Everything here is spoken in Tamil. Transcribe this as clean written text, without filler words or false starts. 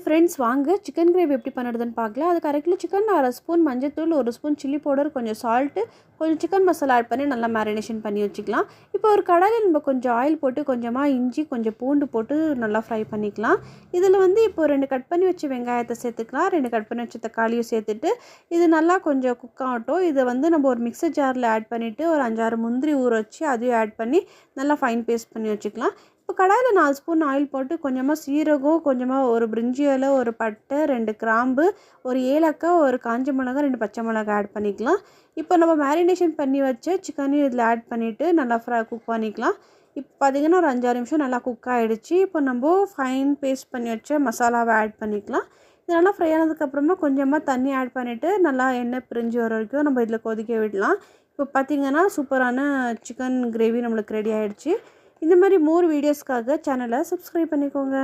ஃப்ரெண்ட்ஸ், வாங்க சிக்கன் கிரேவி எப்படி பண்ணுறதுன்னு பார்க்கலாம். அதுக்கு 1/2 கிலோ சிக்கன், 1/2 ஸ்பூன் மஞ்சள்தூள், 1 ஸ்பூன் சில்லி பவுடர், கொஞ்சம் சால்ட்டு, கொஞ்சம் சிக்கன் மசாலா ஆட் பண்ணி நல்லா மேரினேஷன் பண்ணி வச்சுக்கலாம். இப்போ ஒரு கடாயில் நம்ம கொஞ்சம் ஆயில் போட்டு கொஞ்சமாக இஞ்சி, கொஞ்சம் பூண்டு போட்டு நல்லா ஃப்ரை பண்ணிக்கலாம். இதில் இப்போ 2 கட் பண்ணி வச்ச வெங்காயத்தை சேர்த்துக்கலாம். 2 கட் பண்ணி வச்ச தக்காளியும் சேர்த்துட்டு இது நல்லா கொஞ்சம் குக் ஆகட்டும். இதை நம்ம ஒரு மிக்சர் ஜாரில் ஆட் பண்ணிவிட்டு ஒரு 5-6 முந்திரி ஊற வச்சு அதையும் ஆட் பண்ணி நல்லா ஃபைன் பேஸ்ட் பண்ணி வச்சுக்கலாம். இப்போ கடாயில் 4 ஸ்பூன் ஆயில் போட்டு கொஞ்சமாக சீரகம், கொஞ்சமாக ஒரு பிரிஞ்சி இலை, ஒரு பட்டை, 2 கிராம்பு, ஒரு ஏலக்காய், ஒரு காஞ்ச மிளகாய், 2 பச்சை மிளகாய் ஆட் பண்ணிக்கலாம். இப்போ நம்ம மேரினேஷன் பண்ணி வச்ச சிக்கனையும் இதில் ஆட் பண்ணிவிட்டு நல்லா குக் பண்ணிக்கலாம். இப்போ பார்த்திங்கன்னா ஒரு 5-6 நிமிஷம் நல்லா குக் ஆகிடுச்சு. இப்போ நம்ம ஃபைன் பேஸ்ட் பண்ணி வச்ச மசாலாவை ஆட் பண்ணிக்கலாம். இது நல்லா ஃப்ரை ஆனதுக்கப்புறமா கொஞ்சமாக தண்ணி ஆட் பண்ணிவிட்டு நல்லா எண்ணெய் பிரிஞ்சு வர வரைக்கும் நம்ம இதில் கொதிக்க விடலாம். இப்போ பார்த்திங்கன்னா சூப்பரான சிக்கன் கிரேவி நம்மளுக்கு ரெடி ஆகிடுச்சு. இந்த மாதிரி மோர் வீடியோஸ்க்காக சேனலை சப்ஸ்கிரைப் பண்ணிக்கோங்க.